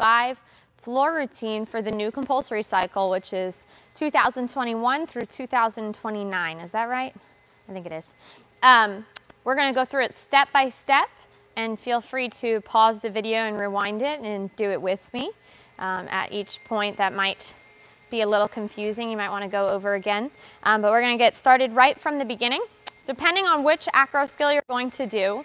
5 floor routine for the new compulsory cycle, which is 2021 through 2029. Is that right? I think it is. We're going to go through it step by step, and feel free to pause the video and rewind it and do it with me. At each point that might be a little confusing, you might want to go over again. But we're going to get started right from the beginning. Depending on which acro skill you're going to do,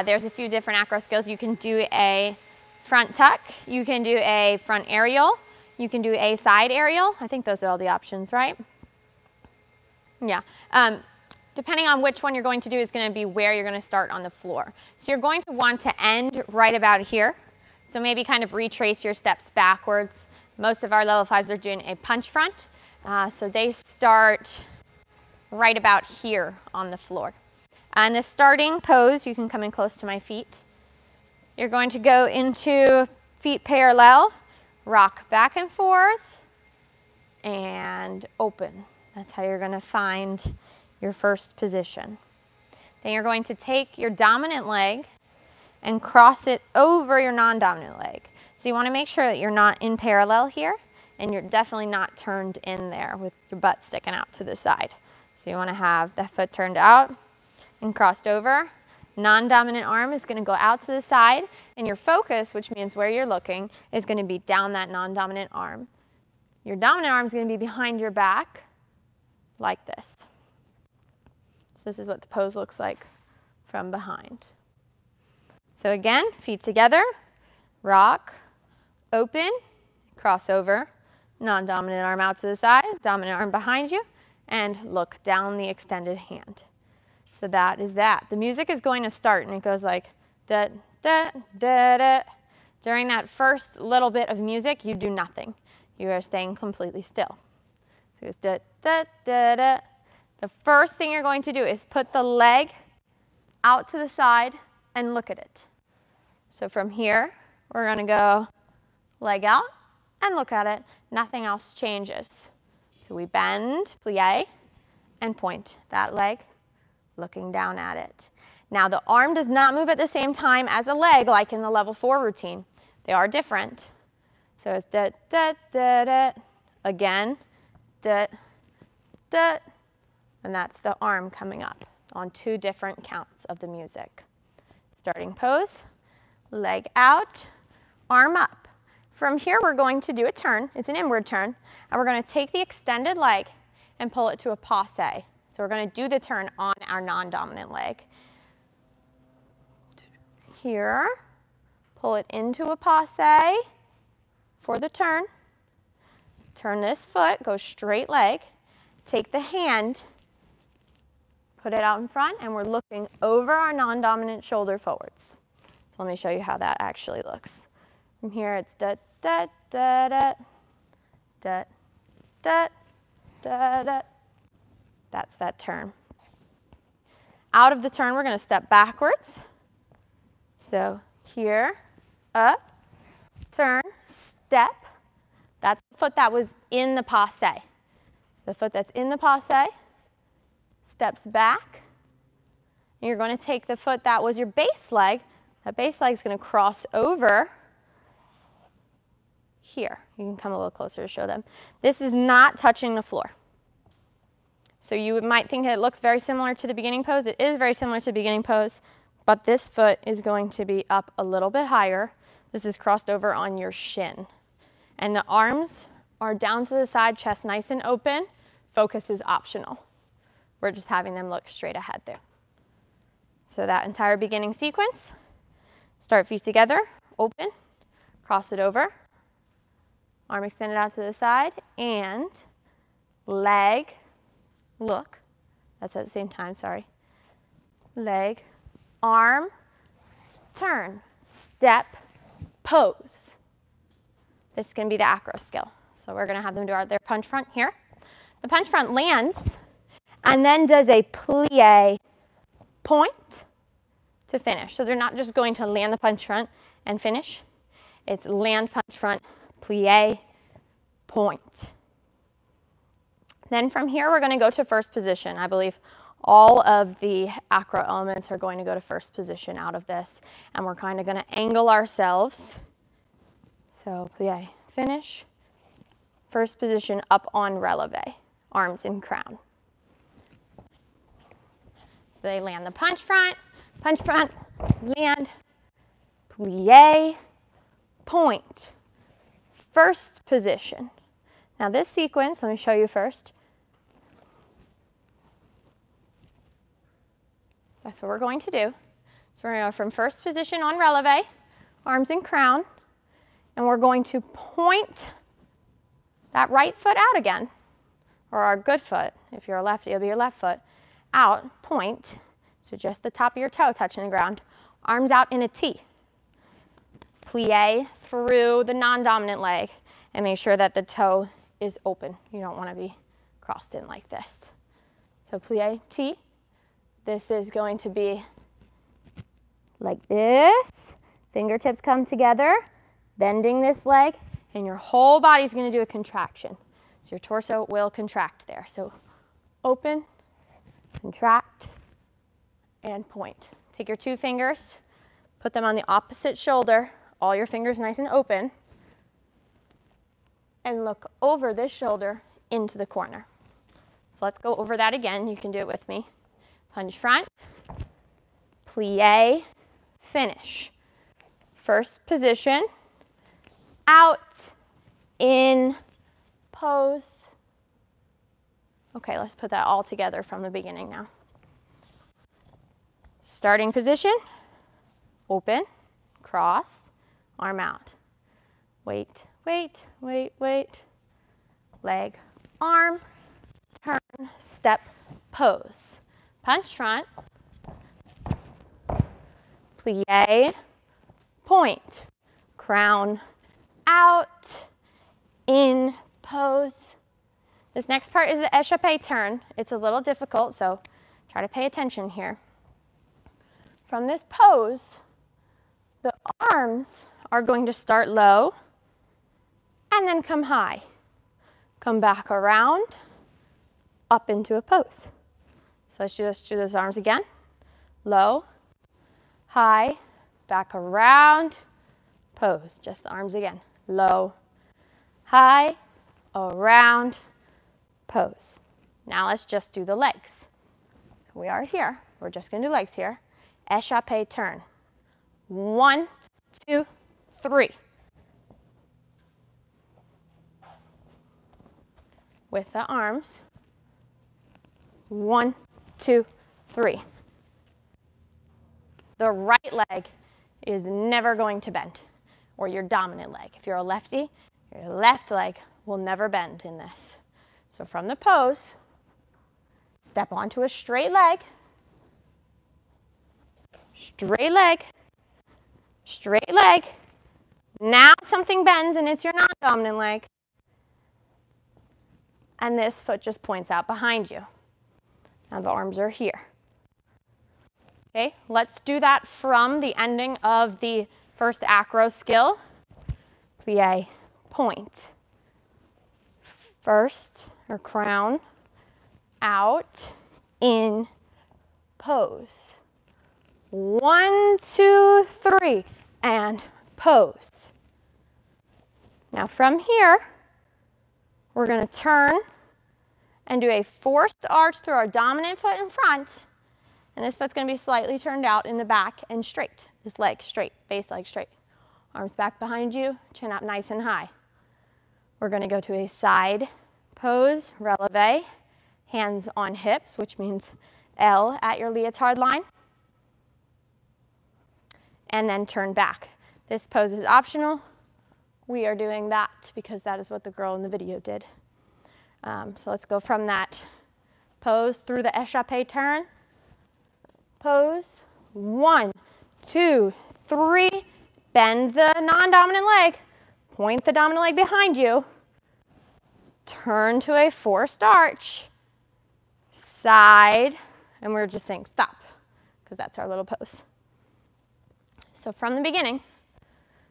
there's a few different acro skills. You can do a front tuck, you can do a front aerial, you can do a side aerial. I think those are all the options, right? Yeah. Depending on which one you're going to do is going to be where you're going to start on the floor. So you're going to want to end right about here. So maybe kind of retrace your steps backwards. Most of our level 5s are doing a punch front. So they start right about here on the floor. And the starting pose, you can come in close to my feet. You're going to go into feet parallel, rock back and forth, and open. That's how you're going to find your first position. Then you're going to take your dominant leg and cross it over your non-dominant leg. So you want to make sure that you're not in parallel here, and you're definitely not turned in there with your butt sticking out to the side. So you want to have the foot turned out and crossed over. Non-dominant arm is going to go out to the side, and your focus, which means where you're looking, is going to be down that non-dominant arm. Your dominant arm is going to be behind your back, like this. So this is what the pose looks like from behind. So again, feet together, rock, open, cross over, non-dominant arm out to the side, dominant arm behind you, and look down the extended hand. So that is that. The music is going to start, and it goes like da, da, da, da. During that first little bit of music, you do nothing. You are staying completely still. So it goes da, da, da, da. The first thing you're going to do is put the leg out to the side and look at it. So from here, we're going to go leg out and look at it. Nothing else changes. So we bend, plie, and point that leg, looking down at it. Now the arm does not move at the same time as the leg like in the level 4 routine. They are different. So it's da, da, da, da. Again, da, da. And that's the arm coming up on 2 different counts of the music. Starting pose, leg out, arm up. From here, we're going to do a turn. It's an inward turn. And we're going to take the extended leg and pull it to a passe. So we're going to do the turn on our non-dominant leg. Here, pull it into a passe for the turn. Turn this foot, go straight leg. Take the hand, put it out in front, and we're looking over our non-dominant shoulder forwards. So let me show you how that actually looks. From here, it's da, da, da, da, da, da, da, da. That's that turn. Out of the turn, we're going to step backwards. So here, up, turn, step. That's the foot that was in the passe. So the foot that's in the passe steps back, and you're going to take the foot that was your base leg. That base leg is going to cross over here. You can come a little closer to show them. This is not touching the floor. So you might think it looks very similar to the beginning pose. It is very similar to the beginning pose, but this foot is going to be up a little bit higher. This is crossed over on your shin. And the arms are down to the side, chest nice and open. Focus is optional. We're just having them look straight ahead there. So that entire beginning sequence, start feet together, open, cross it over, arm extended out to the side, and leg, look, that's at the same time, sorry. Leg, arm, turn, step, pose. This is going to be the acro skill. So we're going to have them do their punch front here. The punch front lands and then does a plie point to finish. So they're not just going to land the punch front and finish. It's land, punch front, plie, point. Then from here, we're going to go to first position. I believe all of the acro elements are going to go to first position out of this. And we're kind of going to angle ourselves. So plie, finish. First position up on releve, arms in crown. So they land the punch front, land, plie, point. First position. Now this sequence, let me show you first. That's what we're going to do. So we're going to go from first position on releve, arms in crown, and we're going to point that right foot out again, or our good foot. If you're a lefty, it'll be your left foot. Out, point, so just the top of your toe touching the ground. Arms out in a T. Plie through the non-dominant leg and make sure that the toe is open. You don't want to be crossed in like this. So plie, T. This is going to be like this. Fingertips come together, bending this leg, and your whole body's going to do a contraction. So your torso will contract there. So open, contract, and point. Take your 2 fingers, put them on the opposite shoulder, all your fingers nice and open, and look over this shoulder into the corner. So let's go over that again. You can do it with me. Punch front, plie, finish. First position, out, in, pose. Okay, let's put that all together from the beginning now. Starting position, open, cross, arm out. Wait, wait, wait, wait. Leg, arm, turn, step, pose. Punch front, plie, point, crown, out, in, pose. This next part is the Eshape Turn. It's a little difficult, so try to pay attention here. From this pose, the arms are going to start low and then come high. Come back around, up into a pose. So let's just do those arms again. Low, high, back around, pose. Just the arms again. Low, high, around, pose. Now let's just do the legs. We are here. We're just going to do legs here. Eshape Turn. 1, 2, 3. With the arms. 1, 2, 3. The right leg is never going to bend, or your dominant leg. If you're a lefty, your left leg will never bend in this. So from the pose, step onto a straight leg, straight leg, straight leg. Now something bends and it's your non-dominant leg. And this foot just points out behind you. Now the arms are here. Okay, let's do that from the ending of the first acro skill. Plie, point. First, or crown, out, in, pose. 1, 2, 3, and pose. Now from here, we're going to turn and do a forced arch through our dominant foot in front. And this foot's going to be slightly turned out in the back and straight. This leg straight, base leg straight. Arms back behind you, chin up nice and high. We're going to go to a side pose, releve, hands on hips, which means L at your leotard line. And then turn back. This pose is optional. We are doing that because that is what the girl in the video did. So let's go from that pose through the Eshape Turn. Pose, 1, 2, 3, bend the non-dominant leg, point the dominant leg behind you, turn to a forced arch, side, and we're just saying stop, because that's our little pose. So from the beginning,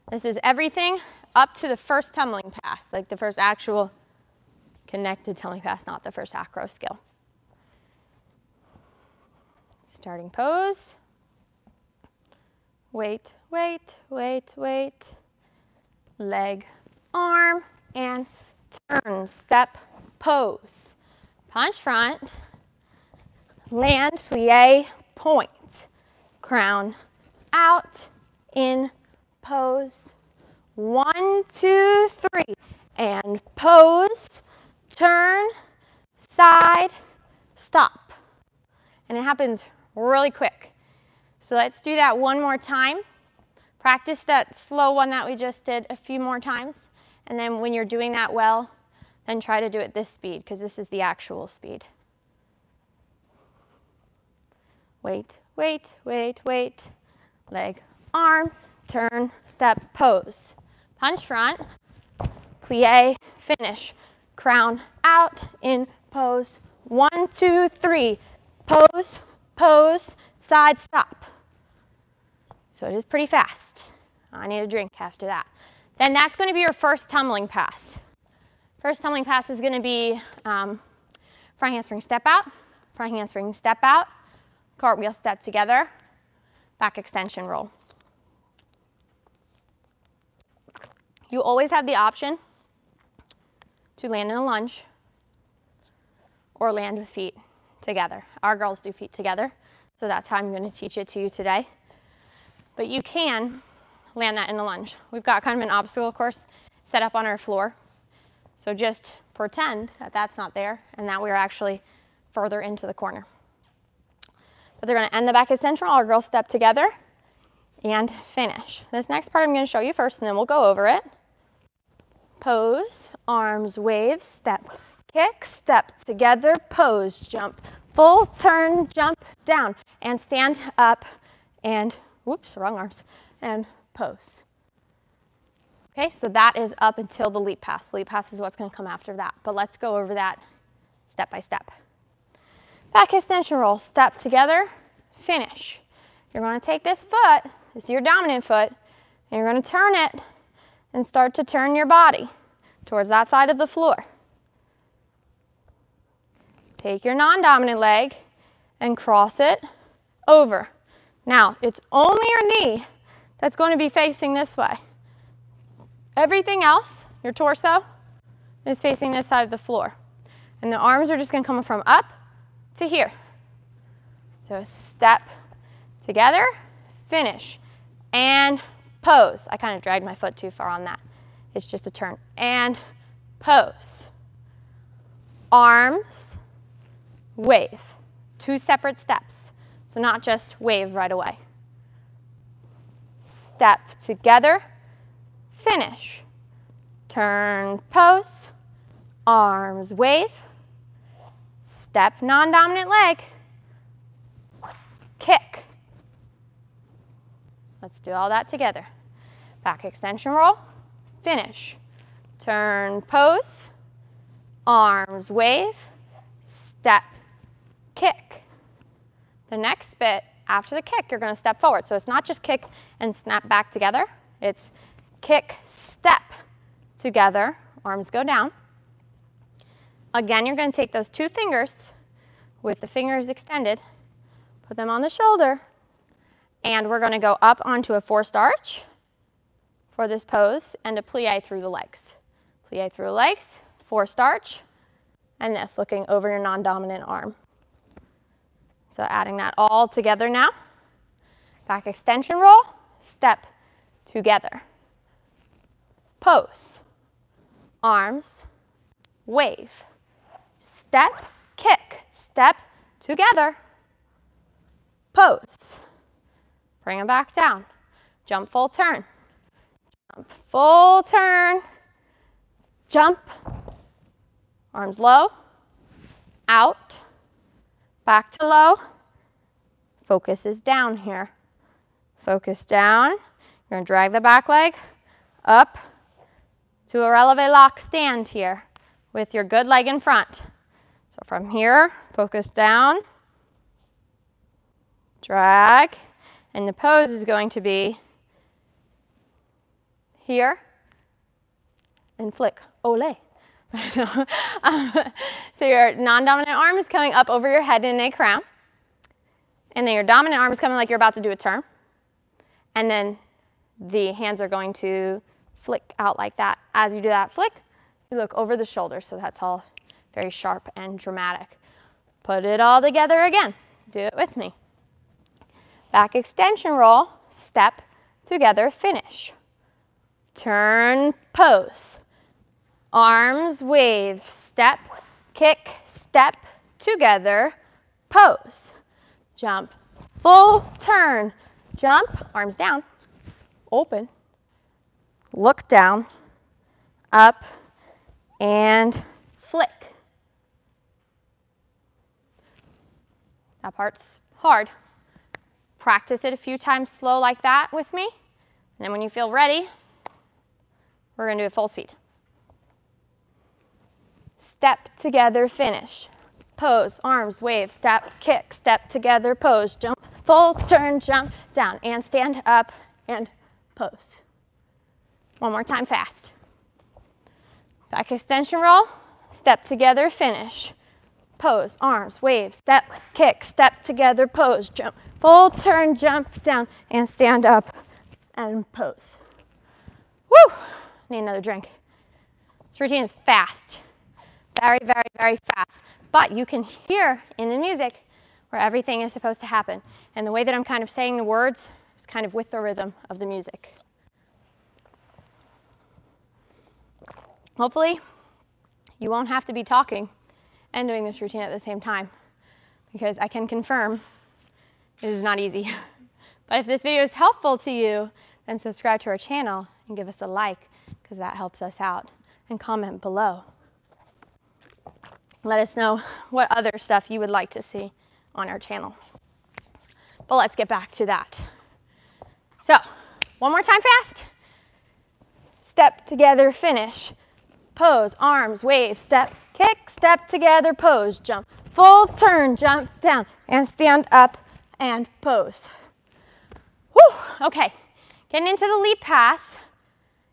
this is everything up to the first tumbling pass, like the first actual connected tumbling pass, not the first acro skill. Starting pose. Wait, wait, wait, wait. leg, arm, and turn, step, pose. Punch front, land, plie, point, crown, out, in, pose. 1, 2, 3, and pose, turn, side, stop. And it happens really quick. So let's do that one more time. Practice that slow one that we just did a few more times. And then when you're doing that well, then try to do it this speed, because this is the actual speed. Wait, wait, wait, wait. Leg, arm, turn, step, pose. Punch front, plie, finish. Crown out, in, pose. 1, 2, 3. Pose, pose, side, stop. So it is pretty fast. I need a drink after that. Then that's going to be your first tumbling pass. First tumbling pass is going to be front handspring step out, front handspring step out, cartwheel step together, back extension roll. You always have the option to land in a lunge or land with feet together. Our girls do feet together, so that's how I'm going to teach it to you today. But you can land that in a lunge. We've got kind of an obstacle course set up on our floor. So just pretend that that's not there and that we're actually further into the corner. But they're going to end the back extension roll. Our girls step together and finish. This next part I'm going to show you first, and then we'll go over it. Pose, arms wave, step, kick, step together, pose, jump, full turn, jump down, and stand up and, whoops, wrong arms, and pose. Okay, so that is up until the leap pass. Leap pass is what's going to come after that, but let's go over that step by step. Back extension roll, step together, finish. You're going to take this foot, this is your dominant foot, and you're going to turn it and start to turn your body towards that side of the floor. Take your non-dominant leg and cross it over. Now, it's only your knee that's going to be facing this way. Everything else, your torso, is facing this side of the floor. And the arms are just going to come from up to here. So step together, finish, and pose. I kind of dragged my foot too far on that. It's just a turn. And pose. Arms, wave. 2 separate steps. So not just wave right away. Step together, finish. Turn, pose. Arms, wave. Step, non-dominant leg. Kick. Let's do all that together. Back extension roll, finish. Turn, pose. Arms, wave. Step, kick. The next bit, after the kick, you're going to step forward. So it's not just kick and snap back together. It's kick, step together. Arms go down. Again, you're going to take those 2 fingers with the fingers extended, put them on the shoulder, and we're going to go up onto a forced arch for this pose and a plie through the legs. Plie through the legs, forced arch, and this, looking over your non-dominant arm. So adding that all together now. Back extension roll, step together. Pose, arms, wave. Step, kick, step together. Pose. Bring them back down. Jump, full turn. Jump, full turn. Jump. Arms low. Out. Back to low. Focus is down here. Focus down. You're going to drag the back leg up to a releve lock stand here with your good leg in front. So from here, focus down, drag, and the pose is going to be here and flick, ole. So your non-dominant arm is coming up over your head in a crown, and then your dominant arm is coming like you're about to do a turn, and then the hands are going to flick out like that. As you do that flick, you look over the shoulder, so that's all very sharp and dramatic. Put it all together again. Do it with me. Back extension roll, step, together, finish. Turn, pose. Arms, wave, step, kick, step, together, pose. Jump, full turn, jump, arms down, open, look down, up, and flick. That part's hard. Practice it a few times slow like that with me. And then when you feel ready, we're going to do it full speed. Step, together, finish. Pose, arms, wave, step, kick, step, together, pose, jump, full turn, jump, down, and stand up, and pose. One more time fast. Back extension roll, step, together, finish. Pose, arms, wave, step, kick, step, together, pose, jump, full turn, jump, down, and stand up, and pose. Woo! Need another drink. This routine is fast. Very, very, very fast. But you can hear in the music where everything is supposed to happen. And the way that I'm kind of saying the words is kind of with the rhythm of the music. Hopefully, you won't have to be talking and doing this routine at the same time, because I can confirm it is not easy. But if this video is helpful to you, then subscribe to our channel and give us a like, because that helps us out, and comment below. Let us know what other stuff you would like to see on our channel. But let's get back to that. So, one more time fast. Step, together, finish. Pose, arms, wave, step, kick, step, together, pose, jump, full turn, jump, down, and stand up, and pose. Whew, okay, getting into the leap pass.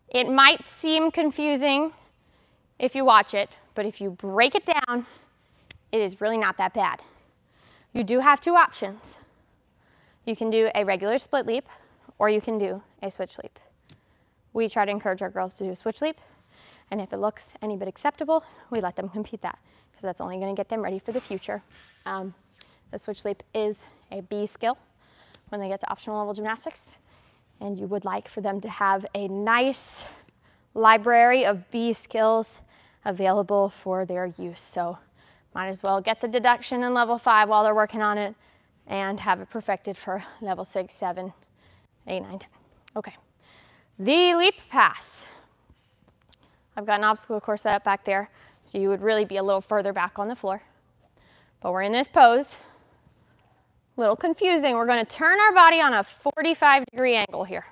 It might seem confusing if you watch it, but if you break it down, it is really not that bad. You do have two options. You can do a regular split leap, or you can do a switch leap. We try to encourage our girls to do a switch leap, and if it looks any bit acceptable, we let them compete that, because that's only going to get them ready for the future. The switch leap is a B skill when they get to optional level gymnastics, and you would like for them to have a nice library of B skills available for their use. So might as well get the deduction in level 5 while they're working on it and have it perfected for level 6, 7, 8, 9, 10. Okay, the leap pass. I've got an obstacle course set up back there, so you would really be a little further back on the floor. But we're in this pose. A little confusing. We're going to turn our body on a 45-degree angle here.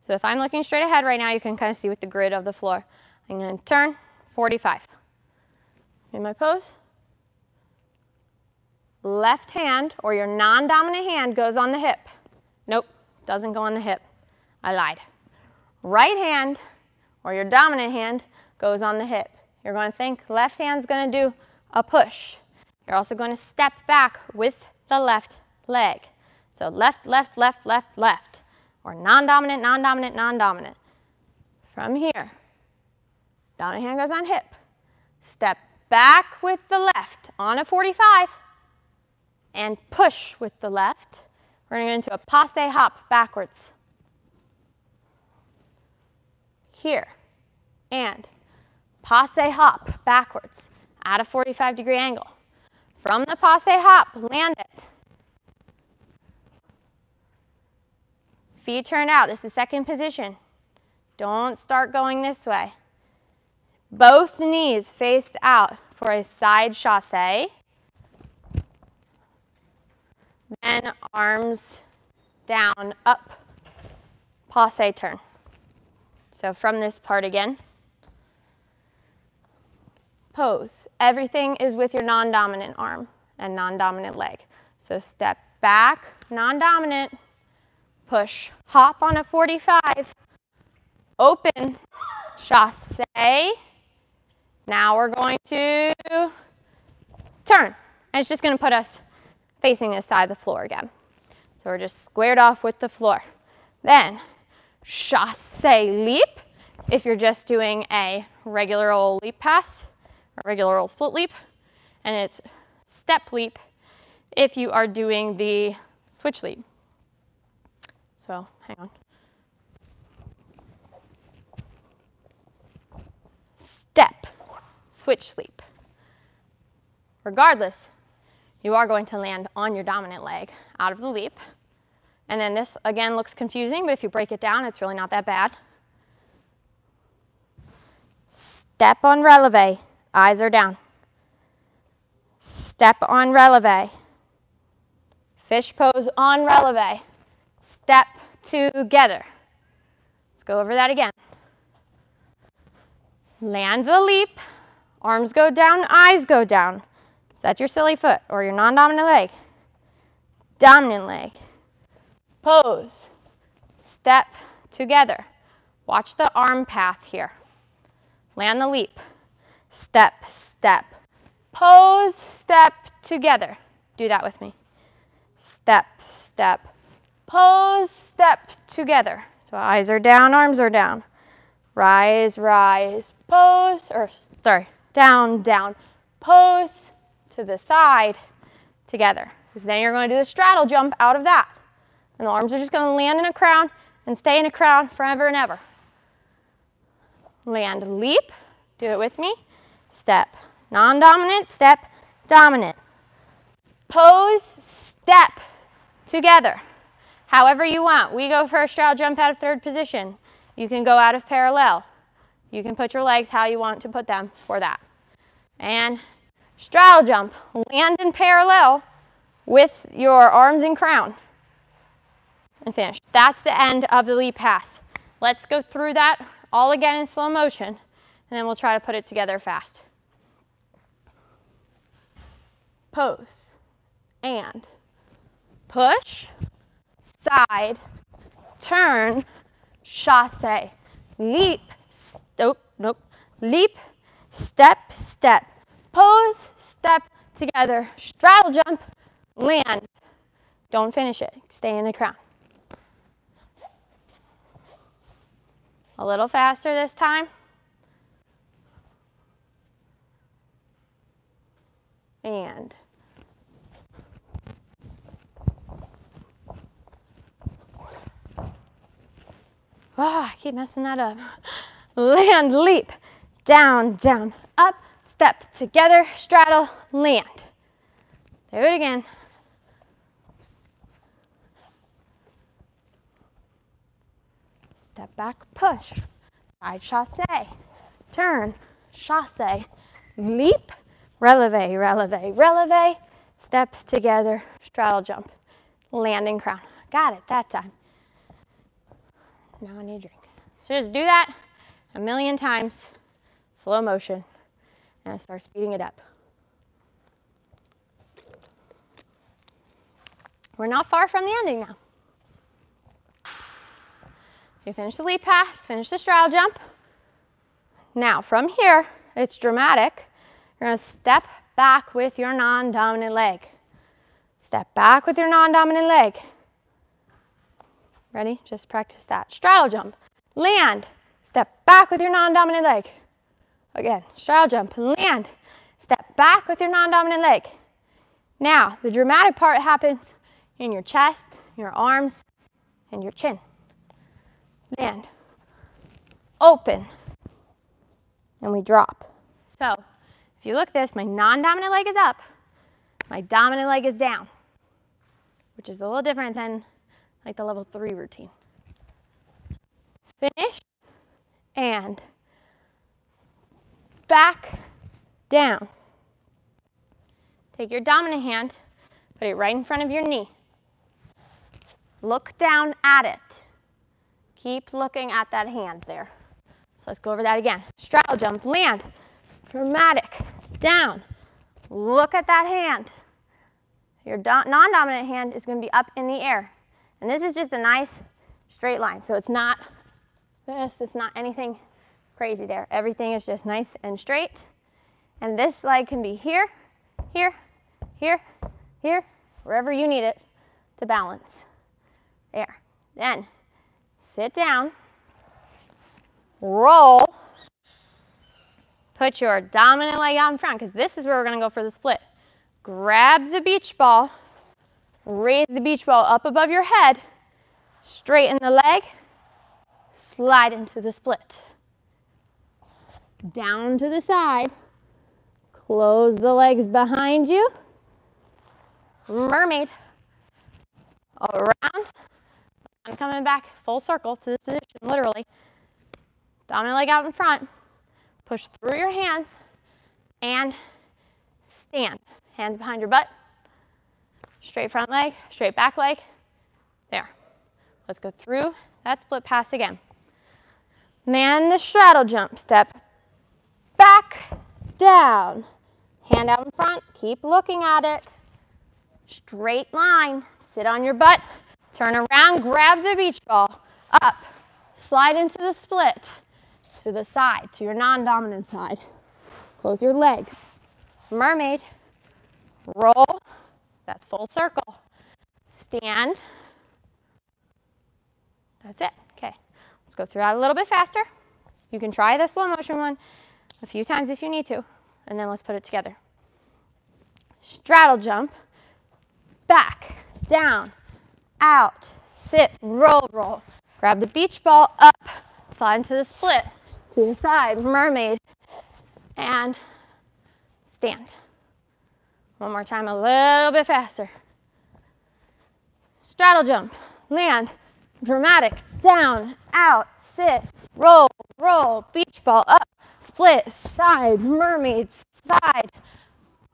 So if I'm looking straight ahead right now, you can kind of see with the grid of the floor. I'm going to turn 45. In my pose. Left hand, or your non-dominant hand, goes on the hip. Nope, doesn't go on the hip. I lied. Right hand, or your dominant hand, goes on the hip. You're going to think left hand's going to do a push. You're also going to step back with the left leg. So left, left, left, left, left. Or non-dominant, non-dominant, non-dominant. From here, dominant hand goes on hip. Step back with the left on a 45 and push with the left. We're going to go into a passe hop backwards. Here. And passe hop backwards at a 45-degree angle. From the passe hop, land it. Feet turned out. This is second position. Don't start going this way. Both knees faced out for a side chasse. Then arms down, up, passe turn. So from this part again. Pose. Everything is with your non-dominant arm and non-dominant leg. So step back, non-dominant, push, hop on a 45, open, chasse. Now we're going to turn. And it's just going to put us facing this side of the floor again. So we're just squared off with the floor. Then chasse leap, if you're just doing a regular old leap pass, or regular old split leap, and it's step leap if you are doing the switch leap. So hang on. Step, switch leap. Regardless, you are going to land on your dominant leg out of the leap. And then this, again, looks confusing, but if you break it down, it's really not that bad. Step on releve, eyes are down. Step on releve. Fish pose on releve. Step together. Let's go over that again. Land the leap, arms go down, eyes go down. So that's your silly foot or your non-dominant leg. Dominant leg. Pose. Step together. Watch the arm path here. Land the leap. Step, step. Pose, step together. Do that with me. Step, step. Pose, step together. So eyes are down, arms are down. Rise, rise, pose, or sorry, down, down, pose to the side together. Because then you're going to do the straddle jump out of that. And the arms are just going to land in a crown and stay in a crown forever and ever. Land, leap, do it with me. Step, non-dominant, step, dominant. Pose, step, together. However you want. We go for a straddle jump out of third position. You can go out of parallel. You can put your legs how you want to put them for that. And straddle jump, land in parallel with your arms in crown. And finish. That's the end of the leap pass. Let's go through that all again in slow motion, and then we'll try to put it together fast. Pose, and push, side, turn, chasse, leap, nope, leap, step, step, pose, step, together, straddle jump, land. Don't finish it, stay in the crown. A little faster this time. And I keep messing that up. Land, leap, down, down, up, step, together, straddle, land. Do it again. Step back, push, side chasse, turn, chasse, leap, releve, releve, releve, step together, straddle jump, landing crown. Got it that time. Now I need a drink. So just do that a million times, slow motion, and start speeding it up. We're not far from the ending now. So you finish the leap pass, finish the straddle jump. Now from here, it's dramatic. You're going to step back with your non-dominant leg. Step back with your non-dominant leg. Ready? Just practice that. Straddle jump, land, step back with your non-dominant leg. Again, straddle jump, land, step back with your non-dominant leg. Now, the dramatic part happens in your chest, your arms, and your chin. Land, open, and we drop. So, if you look at this, my non-dominant leg is up, my dominant leg is down, which is a little different than like the level 3 routine. Finish, and back, down. Take your dominant hand, put it right in front of your knee. Look down at it. Keep looking at that hand there. So let's go over that again. Straddle jump, land, dramatic, down. Look at that hand. Your non-dominant hand is going to be up in the air. And this is just a nice straight line. So it's not this, it's not anything crazy there. Everything is just nice and straight. And this leg can be here, here, here, here, wherever you need it to balance. There. Then sit down, roll, put your dominant leg out in front, because this is where we're going to go for the split. Grab the beach ball, raise the beach ball up above your head, straighten the leg, slide into the split. Down to the side, close the legs behind you, mermaid, around. I'm coming back full circle to this position, literally. Dominant leg out in front, push through your hands, and stand. Hands behind your butt, straight front leg, straight back leg. There. Let's go through that split pass again. Man the straddle jump. Step back, down. Hand out in front, keep looking at it. Straight line, sit on your butt, turn around, grab the beach ball, up, slide into the split, to the side, to your non-dominant side. Close your legs. Mermaid, roll, that's full circle. Stand. That's it. Okay, let's go through that a little bit faster. You can try the slow motion one a few times if you need to, and then let's put it together. Straddle jump, back, down, out, sit, roll, roll. Grab the beach ball, up, slide into the split, to the side, mermaid, and stand. One more time, a little bit faster. Straddle jump, land, dramatic, down, out, sit, roll, roll, beach ball, up, split, side, mermaid, side,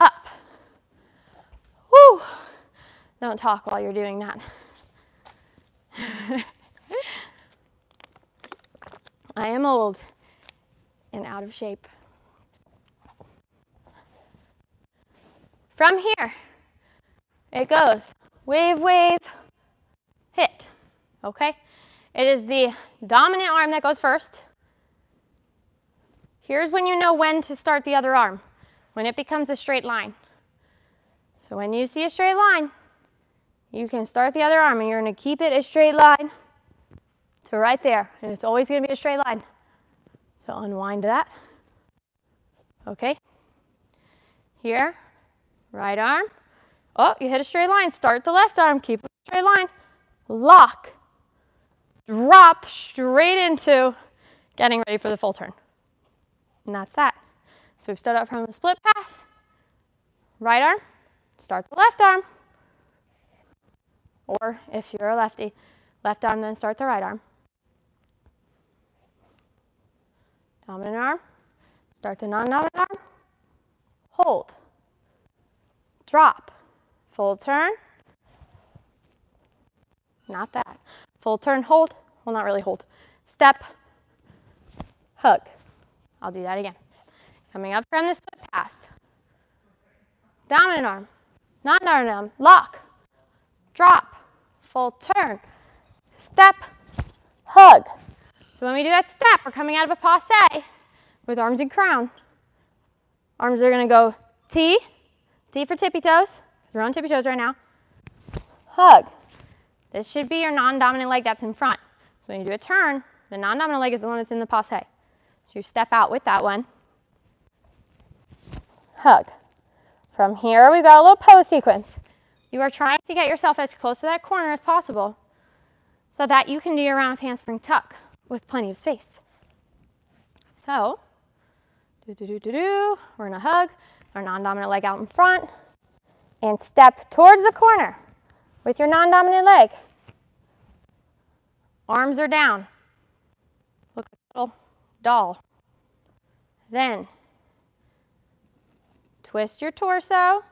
up. Woo! Don't talk while you're doing that. I am old and out of shape. From here, it goes wave, wave, hit, okay? It is the dominant arm that goes first. Here's when you know when to start the other arm, when it becomes a straight line. So when you see a straight line, you can start the other arm and you're going to keep it a straight line to right there. And it's always going to be a straight line. So unwind that. Okay. Here, right arm. Oh, you hit a straight line. Start the left arm. Keep it a straight line. Lock. Drop straight into getting ready for the full turn. And that's that. So we've stood up from the split pass. Right arm. Start the left arm. Or if you're a lefty, left arm, then start the right arm. Dominant arm. Start the non-dominant arm. Hold. Drop. Full turn. Not that. Full turn, hold. Well, not really hold. Step. Hug. I'll do that again. Coming up from the split pass. Dominant arm. Non-dominant arm. Lock. Drop. Full turn. Step. Hug. So when we do that step, we're coming out of a passe with arms in crown. Arms are going to go T. T for tippy toes. Because we're on tippy toes right now. Hug. This should be your non-dominant leg that's in front. So when you do a turn, the non-dominant leg is the one that's in the passe. So you step out with that one. Hug. From here, we've got a little pose sequence. You are trying to get yourself as close to that corner as possible so that you can do your round handspring tuck with plenty of space. So, we're going to hug our non-dominant leg out in front and step towards the corner with your non-dominant leg. Arms are down. Look like a little doll. Then, twist your torso.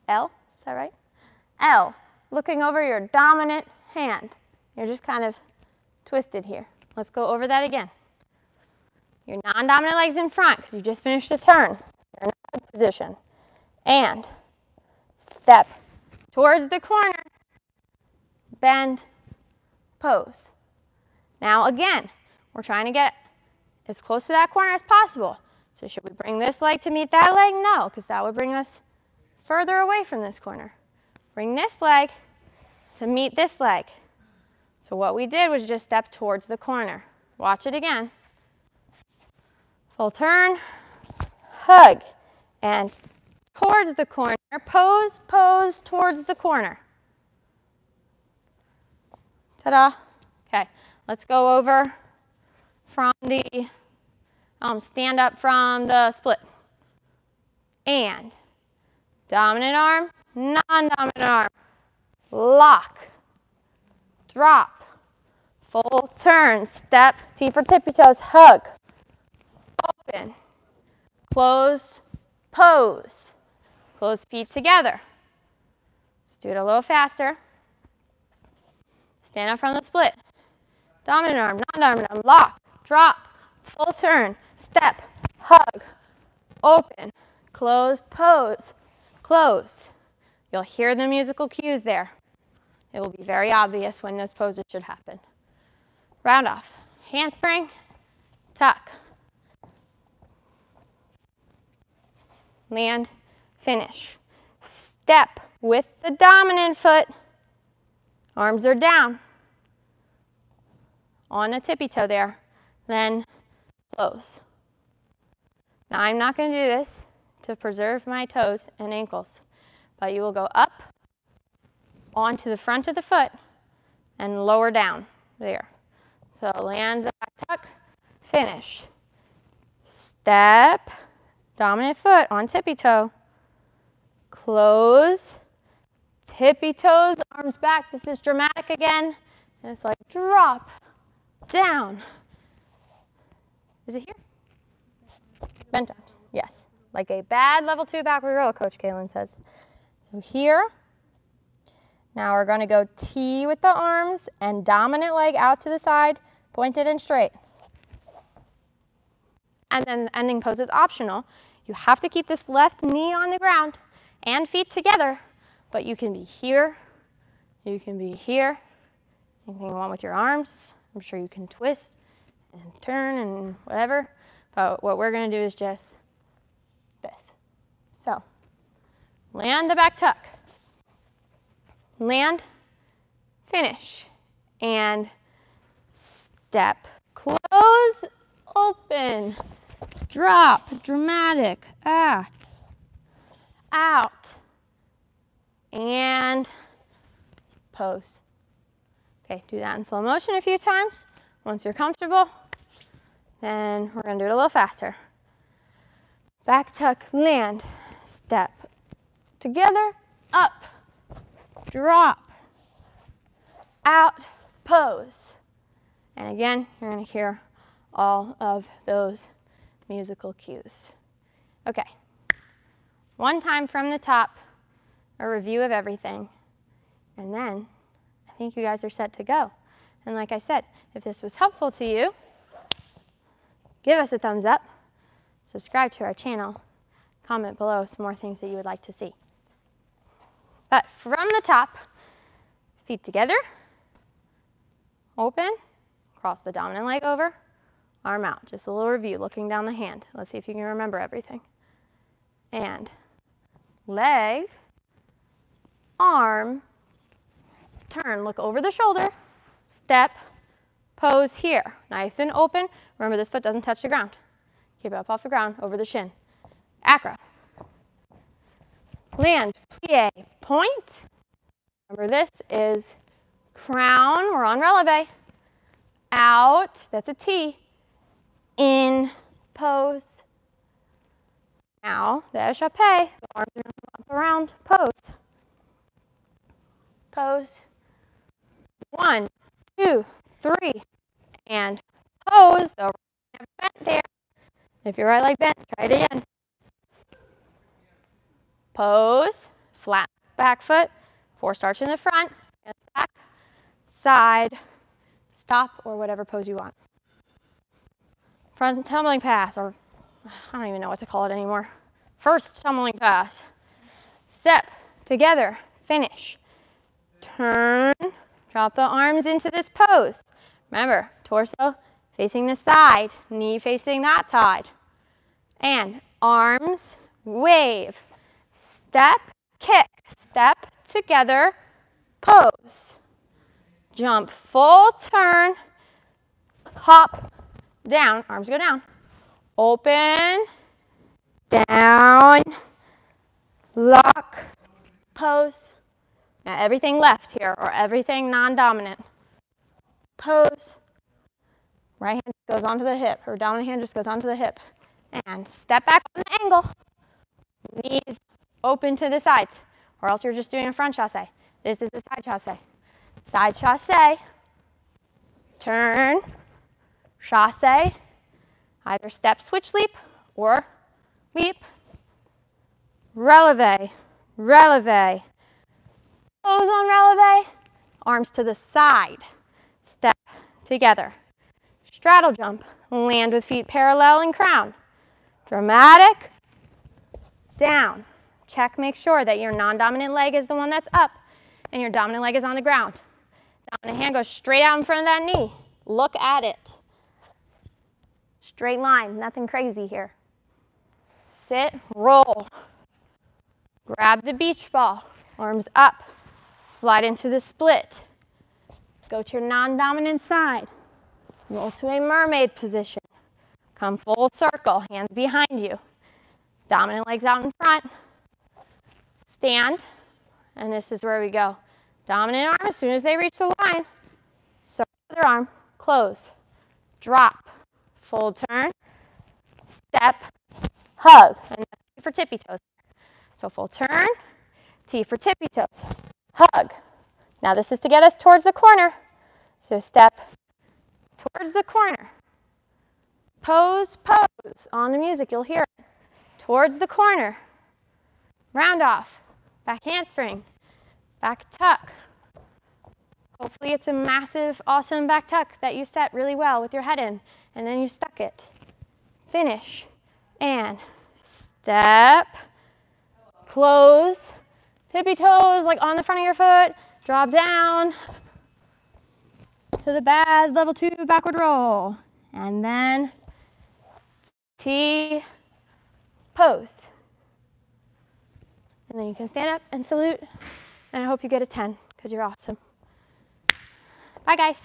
L, is that right? L, looking over your dominant hand. You're just kind of twisted here. Let's go over that again. Your non-dominant leg's in front because you just finished a turn. You're in a good position. And step towards the corner. Bend, pose. Now again, we're trying to get as close to that corner as possible. So should we bring this leg to meet that leg? No, because that would bring us further away from this corner. Bring this leg to meet this leg. So So what we did was just step towards the corner. Watch it again. Full turn, hug, and towards the corner. Pose, pose towards the corner. Ta-da. Okay, let's go over from the, stand up from the split. And dominant arm, non-dominant arm. Lock, drop, full turn, step, T for tippy toes, hug, open, close, pose, close feet together. Let's do it a little faster. Stand up from the split. Dominant arm, non-dominant arm, lock, drop, full turn, step, hug, open, close, pose, close. You'll hear the musical cues there. It will be very obvious when those poses should happen. Round off. Handspring, tuck. Land, finish. Step with the dominant foot. Arms are down. On a tippy toe there. Then close. Now I'm not going to do this to preserve my toes and ankles, but you will go up onto the front of the foot and lower down there. So land the back tuck, finish. Step, dominant foot on tippy toe. Close, tippy toes, arms back. This is dramatic again. And it's like drop, down. Is it here? Bent arms, yes. Like a bad level 2 backward roll, Coach Kaylin says. So here. Now we're going to go T with the arms and dominant leg out to the side, pointed and straight. And then the ending pose is optional. You have to keep this left knee on the ground and feet together, but you can be here, you can be here, anything you want with your arms. I'm sure you can twist and turn and whatever, but what we're going to do is just this. So, land the back tuck. Land, finish, and step, close, open, drop, dramatic, out, and pose. Okay, do that in slow motion a few times. Once you're comfortable, then we're going to do it a little faster. Back tuck, land, step, together, up, drop, out, pose. And again, you're going to hear all of those musical cues. Okay, one time from the top, a review of everything, and then I think you guys are set to go. And like I said, if this was helpful to you, give us a thumbs up, subscribe to our channel, comment below some more things that you would like to see. But from the top, feet together, open, cross the dominant leg over, arm out. Just a little review, looking down the hand. Let's see if you can remember everything. And leg, arm, turn, look over the shoulder, step, pose here. Nice and open. Remember, this foot doesn't touch the ground. Keep it up off the ground, over the shin. Acro. Land, plie, point. Remember, this is crown. We're on releve. Out, that's a T. In, pose. Now, the Eshape, the arms are up around, pose. Pose. 1, 2, 3, and pose. The right leg bent there. If your right leg bent, try it again. Pose, flat back foot, forced arch in the front, and back, side, stop, or whatever pose you want. Front tumbling pass, or I don't even know what to call it anymore. First tumbling pass. Step, together, finish. Turn, drop the arms into this pose. Remember, torso facing the side, knee facing that side. And arms, wave. Step, kick, step, together, pose. jump, full turn, hop, down, arms go down, open, down, lock, pose. Now everything left here, or everything non-dominant. Pose, right hand goes onto the hip, or dominant hand just goes onto the hip. And step back on the angle, knees open to the sides, or else you're just doing a front chasse. This is the side chasse. Side chasse, turn, chasse, either step, switch, leap, or leap, releve, releve, pose on releve, arms to the side, step together, straddle jump, land with feet parallel and crown, dramatic, down, check, make sure that your non-dominant leg is the one that's up and your dominant leg is on the ground. Dominant hand goes straight out in front of that knee. Look at it. Straight line, nothing crazy here. Sit, roll. Grab the beach ball, arms up, slide into the split. Go to your non-dominant side. Roll to a mermaid position. Come full circle, hands behind you. Dominant legs out in front. Stand, and this is where we go. Dominant arm, as soon as they reach the line, circle the other arm, close, drop, full turn, step, hug, and that's T for tippy toes. So full turn, T for tippy toes, hug. Now this is to get us towards the corner. So step towards the corner. Pose, pose. On the music, you'll hear it. Towards the corner. Round off. Back handspring. Back tuck. Hopefully it's a massive, awesome back tuck that you set really well with your head in. And then you stuck it. Finish. And step. Close. Tippy toes like on the front of your foot. Drop down to the bad level 2 backward roll. And then T, pose. And then you can stand up and salute. And I hope you get a 10 because you're awesome. Bye, guys.